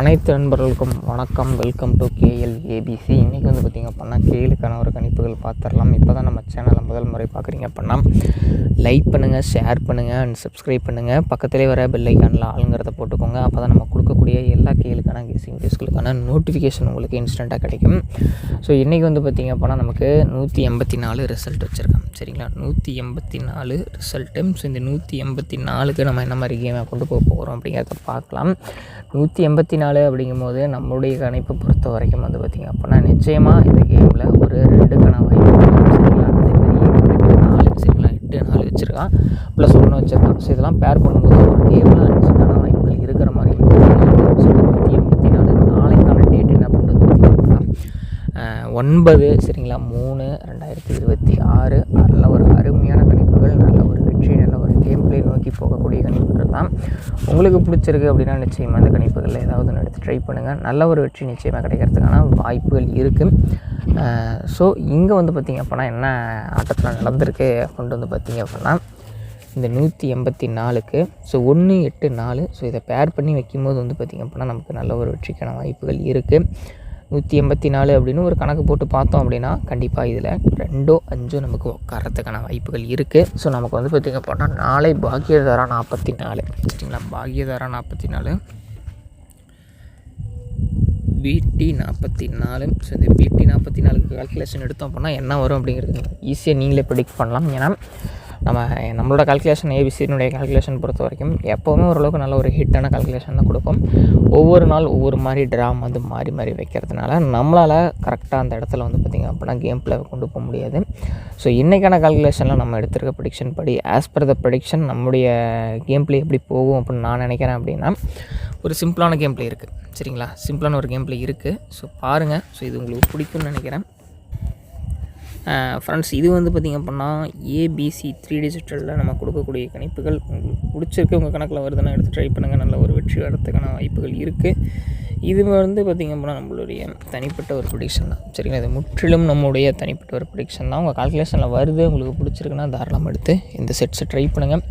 அனைத்து நண்பர்களுக்கும் வணக்கம். Welcome to KL ABC. இன்றைக்கி வந்து பார்த்திங்க அப்படின்னா கேளுக்கான ஒரு கணிப்புகள் பார்த்துடலாம். இப்போ தான் நம்ம சேனலை முதல் முறை பார்க்குறீங்க அப்படின்னா லைக் பண்ணுங்கள், ஷேர் பண்ணுங்கள் அண்ட் சப்ஸ்கிரைப் பண்ணுங்கள். பக்கத்திலே வர பெல் ஐக்கானில் ஆளுங்கிறத போட்டுக்கோங்க. அப்போ தான் நம்ம கொடுக்கக்கூடிய எல்லா கேளுக்கான கெஸிங் வீடியோஸ்களுக்கான நோட்டிஃபிகேஷன் உங்களுக்கு இன்ஸ்டண்ட்டாக கிடைக்கும். ஸோ இன்றைக்கி வந்து பார்த்திங்க அப்படின்னா நமக்கு 184 ரிசல்ட் வச்சுருக்காங்க. சரிங்களா, 184 ரிசல்ட்டு. ஸோ இந்த 184க்கு நம்ம என்ன மாதிரி கேமை கொண்டு போக போகிறோம் அப்படிங்கிறத பார்க்கலாம். 184 அப்படிங்கும்போது நம்மளுடைய கணிப்பை பொறுத்த வரைக்கும் வந்து பார்த்திங்க அப்படின்னா நிச்சயமாக இந்த கேமில் ஒரு 2 வாய்ப்பு. சரிங்களா, அதேமாதிரி 4 சரிங்களா 8 வச்சுருக்கான், ப்ளஸ் 1 வச்சுருக்கான். ஸோ இதெல்லாம் பேர் பண்ணும்போது ஒரு கேமில் 5 வாய்ப்புகள் இருக்கிற மாதிரி. ஸோ 184 நாளைக்கான டேட் என்ன பண்ணுறது பார்த்திங்கன்னா 9 சரிங்களா 3/2026. நல்ல ஒரு அருமையான கணிப்புகள், நல்ல ஒரு வெற்றி, நல்ல ஒரு கேம் பிளே நோக்கி போகக்கூடிய கணிப்புகள் தான். உங்களுக்கு பிடிச்சிருக்கு அப்படின்னா நிச்சயமாக அந்த கணிப்புகளில் ஏதாவது ஒன்று எடுத்து ட்ரை பண்ணுங்கள். நல்ல ஒரு வெற்றி நிச்சயமாக கிடைக்கிறதுக்கான வாய்ப்புகள் இருக்குது. ஸோ இங்கே வந்து பார்த்திங்க அப்படின்னா என்ன ஆட்டத்தில் நடந்திருக்கு கொண்டு வந்து பார்த்திங்க அப்படின்னா இந்த 184க்கு ஸோ 184. ஸோ இதை பேர் பண்ணி வைக்கும்போது வந்து பார்த்திங்க அப்படின்னா நமக்கு நல்ல ஒரு வெற்றிக்கான வாய்ப்புகள் இருக்குது. 184 அப்படின்னு ஒரு கணக்கு போட்டு பார்த்தோம் அப்படின்னா கண்டிப்பாக இதில் 2 5 நமக்கு உட்காரத்துக்கான வாய்ப்புகள் இருக்குது. ஸோ நமக்கு வந்து பார்த்திங்க அப்படின்னா நாளை பாக்கியதாரா 44 சரிங்களா, பாக்கியதாரா 44, பிடி 44. ஸோ இந்த பிடி 44க்கு கால்குலேஷன் எடுத்தோம் அப்படின்னா என்ன வரும் அப்படிங்கிறது ஈஸியாக நீங்களே ப்ரெடிக்ட் பண்ணலாம். ஏன்னா நம்மளோட கால்குலேஷன் ஏபிசியினுடைய கால்குலேஷன் பொறுத்த வரைக்கும் எப்போவுமே ஓரளவுக்கு நல்ல ஒரு ஹிட்டான கால்குலேஷன் தான் கொடுக்கும். ஒவ்வொரு நாள் ஒவ்வொரு மாதிரி ட்ராம் வந்து மாறி வைக்கிறதுனால நம்மளால் கரெக்டாக அந்த இடத்துல வந்து பார்த்திங்க அப்படின்னா கேம் பிளே கொண்டு போக முடியாது. ஸோ இன்றைக்கான கால்குலேஷனில் நம்ம எடுத்திருக்க ப்ரெடிக்ஷன் படி ஆஸ் பர் த ப்ரெடிக்ஷன் நம்முடைய கேம் பிளே எப்படி போகும் அப்படின்னு நான் நினைக்கிறேன் அப்படின்னா ஒரு சிம்பிளான கேம் பிளே இருக்குது. சரிங்களா, சிம்பிளான ஒரு கேம் பிளே இருக்குது. ஸோ பாருங்கள். ஸோ இது உங்களுக்கு பிடிக்கும்னு நினைக்கிறேன் ஃப்ரெண்ட்ஸ். இது வந்து பார்த்திங்க அப்படின்னா ஏபிசி 3 டிஜிட்டலில் நம்ம கொடுக்கக்கூடிய கணிப்புகள் உங்களுக்கு பிடிச்சிருக்கு, உங்கள் கணக்கில் வருதுன்னா எடுத்து ட்ரை பண்ணுங்கள். நல்ல ஒரு வெற்றி வரத்துக்கான வாய்ப்புகள் இருக்குது. இது வந்து பார்த்திங்க அப்படின்னா நம்மளுடைய தனிப்பட்ட ஒரு ப்ரெடிக்ஷன் தான். சரிங்களா, இது முற்றிலும் நம்மளுடைய தனிப்பட்ட ஒரு ப்ரெடிக்ஷன் தான். உங்கள் கால்குலேஷனில் வருது, உங்களுக்கு பிடிச்சிருக்குன்னா தாராளமாக எடுத்து இந்த செட்ஸை ட்ரை பண்ணுங்கள்.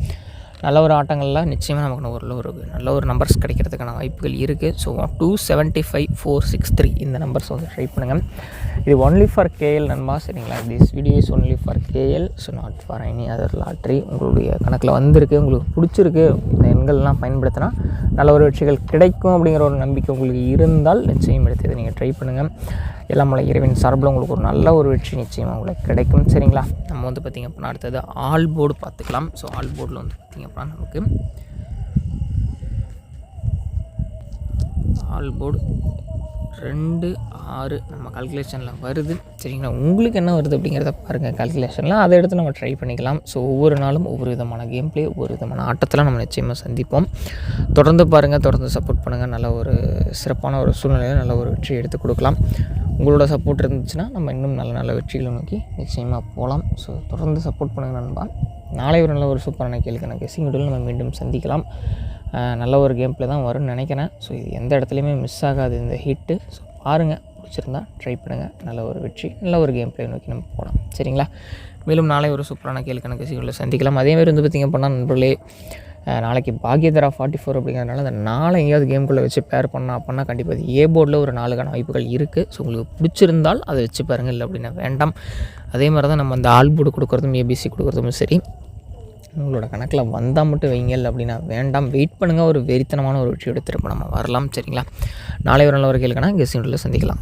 நல்ல ஒரு ஆட்டங்களில் நிச்சயமாக நமக்கு ஒரு நல்ல ஒரு நம்பர்ஸ் கிடைக்கிறதுக்கான வாய்ப்புகள் இருக்குது. ஸோ 275 463 இந்த நம்பர்ஸ் வந்து ட்ரை பண்ணுங்கள். இது ஒன்லி ஃபார் கேஎல் நண்பா. சரிங்களா, this video is only for KL. So not for any other lottery. உங்களுடைய கணக்கில் வந்திருக்கு, உங்களுக்கு பிடிச்சிருக்கு, இந்த எண்கள்லாம் பயன்படுத்தினா நல்ல ஒரு வெற்றிகள் கிடைக்கும் அப்படிங்கிற ஒரு நம்பிக்கை உங்களுக்கு இருந்தால் நிச்சயம் எடுத்து இதை நீங்கள் ட்ரை பண்ணுங்கள். எல்லாம் மலை இறைவன் சார்பில் உங்களுக்கு ஒரு நல்ல ஒரு வெற்றி நிச்சயமாக உங்களுக்கு கிடைக்கும். சரிங்களா, நம்ம வந்து பார்த்திங்க அப்படின்னா அடுத்தது ஆல் போர்டு பார்த்துக்கலாம். ஸோ ஆல் போர்டில் வந்து பார்த்திங்க அப்படின்னா நமக்கு ஆல் போர்டு 2 6 நம்ம கால்குலேஷனில் வருது. சரிங்களா, உங்களுக்கு என்ன வருது அப்படிங்கிறத பாருங்கள் கால்குலேஷனில், அதை எடுத்து நம்ம ட்ரை பண்ணிக்கலாம். ஸோ ஒவ்வொரு நாளும் ஒவ்வொரு விதமான கேம் பிளே, ஒவ்வொரு விதமான ஆட்டத்தில் நம்ம நிச்சயமாக சந்திப்போம். தொடர்ந்து பாருங்கள், தொடர்ந்து சப்போர்ட் பண்ணுங்கள். நல்ல ஒரு சிறப்பான ஒரு சூழ்நிலையில் நல்ல ஒரு வெற்றி எடுத்து கொடுக்கலாம். உங்களோட சப்போர்ட் இருந்துச்சுன்னா நம்ம இன்னும் நல்ல வெற்றிகளை நோக்கி நிச்சயமாக போகலாம். ஸோ தொடர்ந்து சப்போர்ட் பண்ணுங்கள் நண்பா. நாளை ஒரு நல்ல ஒரு சூப்பரான கேளுக்கான கெஸிங் வீடியோவில் நம்ம மீண்டும் சந்திக்கலாம். நல்ல ஒரு கேம் பிளே தான் வரும்னு நினைக்கிறேன். ஸோ இது எந்த இடத்துலையுமே மிஸ் ஆகாது இந்த ஹிட்டு. ஸோ பாருங்கள், பிடிச்சிருந்தா ட்ரை பண்ணுங்கள். நல்ல ஒரு வெற்றி, நல்ல ஒரு கேம் பிளே நோக்கி நம்ம போகலாம். சரிங்களா, மேலும் நாளை ஒரு சூப்பரான கேளுக்கான கெஸிங்களில் சந்திக்கலாம். அதேமாதிரி வந்து பார்த்திங்க அப்படின்னா நண்பர்களே, நாளைக்கு பாக்கியதாரா 44 அப்படிங்கிறதுனால அந்த நாளை எங்கேயாவது கேம்குள்ளே வச்சு பேர் பண்ணால் அப்படின்னா கண்டிப்பாக அது ஏ போர்டில் ஒரு 4 வாய்ப்புகள் இருக்குது. ஸோ உங்களுக்கு பிடிச்சிருந்தால் அதை வச்சு பாருங்கள், இல்லை அப்படின்னா வேண்டாம். அதே மாதிரி தான் நம்ம அந்த ஆல் போர்டு கொடுக்குறதும் ஏபிசி கொடுக்குறதும் சரி, உங்களோட கணக்கில் வந்தால் மட்டும் வைங்கல் அப்படின்னா வேண்டாம். வெயிட் பண்ணுங்கள், ஒரு வெறித்தனமான ஒரு வெற்றி எடுத்துகிட்டு நம்ம வரலாம். சரிங்களா, நாளை ஒரு நல்ல ஒரு கேளுக்கான கெஸிங் வீடியோவில் சந்திக்கலாம்.